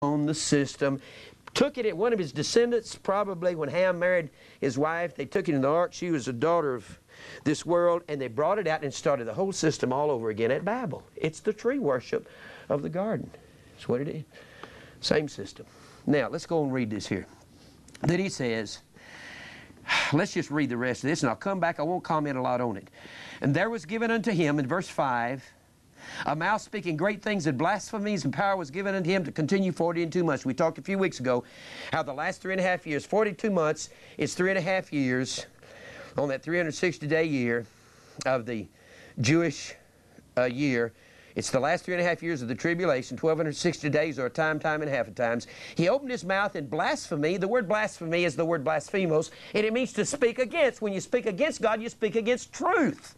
on the system. Took it, one of his descendants, probably when Ham married his wife, they took it in the ark. She was a daughter of this world, and they brought it out and started the whole system all over again at Babel. It's the tree worship of the garden. That's what it is. Same system. Now, let's go and read this here. Then he says, let's just read the rest of this, and I'll come back. I won't comment a lot on it. And there was given unto him, in verse 5, a mouth speaking great things and blasphemies, and power was given unto him to continue 42 months. We talked a few weeks ago how the last 3.5 years, 42 months is 3.5 years on that 360-day year of the Jewish year. It's the last 3.5 years of the tribulation, 1,260 days or a time and a half of times. He opened his mouth in blasphemy. The word blasphemy is the word blasphemos, and it means to speak against. When you speak against God, you speak against truth.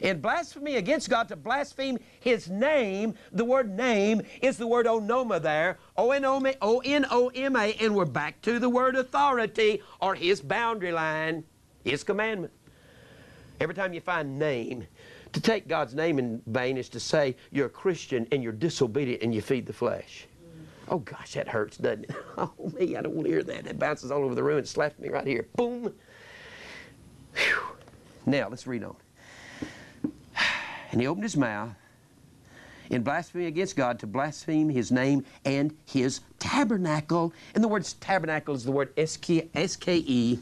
In blasphemy against God, to blaspheme His name, the word name is the word onoma there, O-N-O-M-A, and we're back to the word authority, or His boundary line, His commandment. Every time you find name, to take God's name in vain is to say you're a Christian and you're disobedient and you feed the flesh. Oh gosh, that hurts, doesn't it? Oh me, I don't want to hear that. It bounces all over the room and slaps me right here. Boom. Whew. Now, let's read on. And he opened his mouth in blasphemy against God to blaspheme His name and His tabernacle. And the word tabernacle is the word S-K-E-N-E.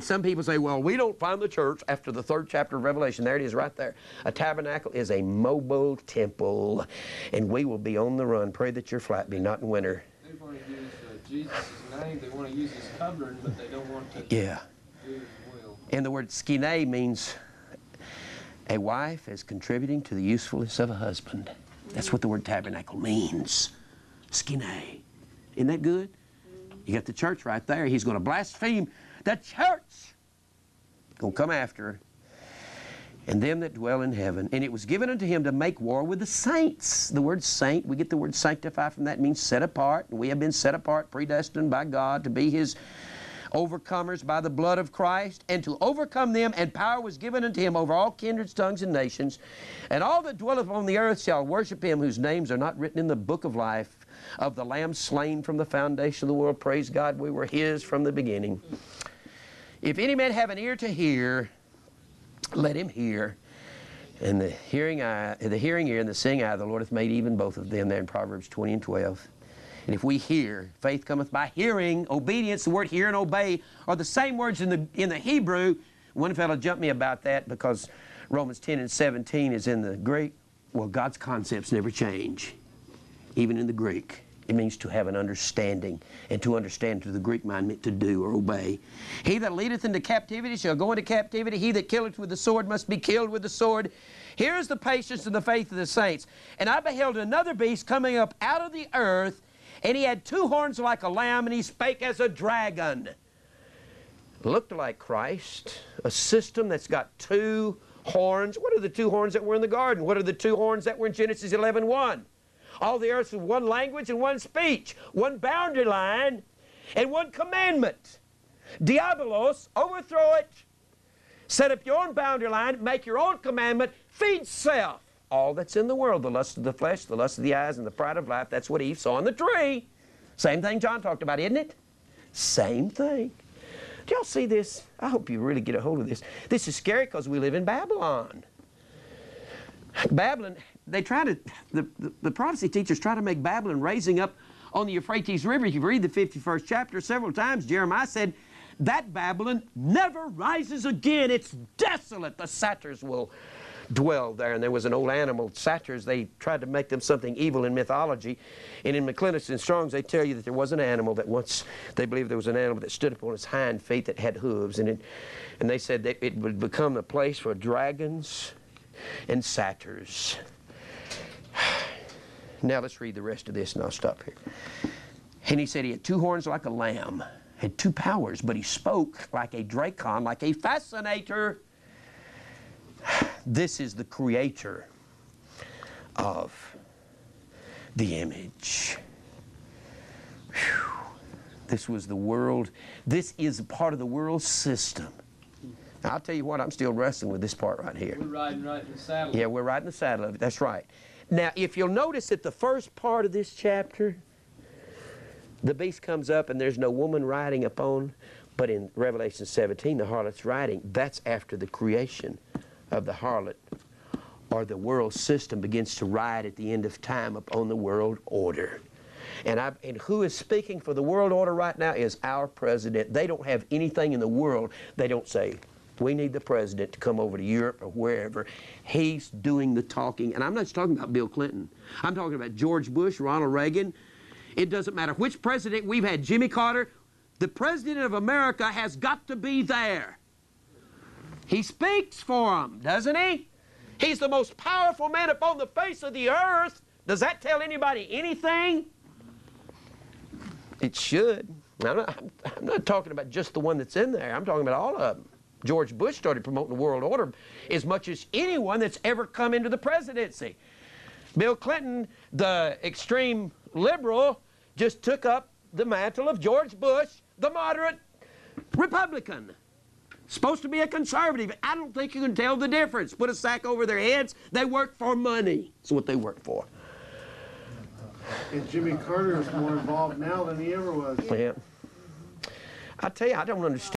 Some people say, well, we don't find the church after the 3rd chapter of Revelation. There it is right there. A tabernacle is a mobile temple, and we will be on the run. Pray that your flight be not in winter. They want to use Jesus' name. They want to use His covering, but they don't want to do His will. And the word skine means a wife as contributing to the usefulness of a husband. That's what the word tabernacle means. Skine. Isn't that good? You got the church right there. He's going to blaspheme the church. Going to come after her. And them that dwell in heaven. And it was given unto him to make war with the saints. The word saint, we get the word sanctify from that. It means set apart. And we have been set apart, predestined by God to be His overcomers by the blood of Christ, and to overcome them, and power was given unto him over all kindreds, tongues, and nations. And all that dwelleth on the earth shall worship him, whose names are not written in the book of life of the Lamb slain from the foundation of the world. Praise God, we were His from the beginning. If any man have an ear to hear, let him hear. And the hearing ear and the seeing eye, the Lord hath made even both of them, there in Proverbs 20 and 12. And if we hear, faith cometh by hearing, obedience, the word hear and obey are the same words in the Hebrew. One fellow jumped me about that because Romans 10 and 17 is in the Greek. Well, God's concepts never change, even in the Greek. It means to have an understanding, and to understand to the Greek mind meant to do or obey. He that leadeth into captivity shall go into captivity. He that killeth with the sword must be killed with the sword. Here is the patience and the faith of the saints. And I beheld another beast coming up out of the earth, and he had 2 horns like a lamb, and he spake as a dragon. Looked like Christ, a system that's got 2 horns. What are the 2 horns that were in the garden? What are the 2 horns that were in Genesis 11:1? All the earth with one language and one speech, one boundary line, and one commandment. Diabolos, overthrow it. Set up your own boundary line, make your own commandment, feed self. All that's in the world, the lust of the flesh, the lust of the eyes, and the pride of life, that's what Eve saw on the tree. Same thing John talked about, isn't it? Same thing. Do y'all see this? I hope you really get a hold of this. This is scary because we live in Babylon. Babylon, they try to, the prophecy teachers try to make Babylon raising up on the Euphrates River. If you read the 51st chapter several times, Jeremiah said, that Babylon never rises again. It's desolate. The satyrs will dwell there. And there was an old animal, satyrs. They tried to make them something evil in mythology. And in McClintock and Strong's, they tell you that there was an animal that once, they believed there was an animal that stood upon its hind feet that had hooves. And they said that it would become a place for dragons and satyrs. Now let's read the rest of this and I'll stop here. And he said he had 2 horns like a lamb, had 2 powers, but he spoke like a dracon, like a fascinator. This is the creator of the image. Whew. This was the world. This is part of the world system. Now, I'll tell you what, I'm still wrestling with this part right here. We're riding right in the saddle. Yeah, we're right in the saddle of it. That's right. Now, if you'll notice that the first part of this chapter, The beast comes up and there's no woman riding upon, but in Revelation 17, the harlot's riding. That's after the creation of the harlot, or the world system begins to ride at the end of time upon the world order. And who is speaking for the world order right now is our president. They don't have anything in the world. They don't say, we need the president to come over to Europe or wherever. He's doing the talking. And I'm not just talking about Bill Clinton. I'm talking about George Bush, Ronald Reagan. It doesn't matter which president we've had, Jimmy Carter. The president of America has got to be there. He speaks for them, doesn't he? He's the most powerful man upon the face of the earth. Does that tell anybody anything? It should. I'm not talking about just the one that's in there. I'm talking about all of them. George Bush started promoting the world order as much as anyone that's ever come into the presidency. Bill Clinton, the extreme liberal, just took up the mantle of George Bush, the moderate Republican. Supposed to be a conservative. I don't think you can tell the difference. Put a sack over their heads. They work for money. That's what they work for. And Jimmy Carter is more involved now than he ever was. Yeah. I tell you, I don't understand.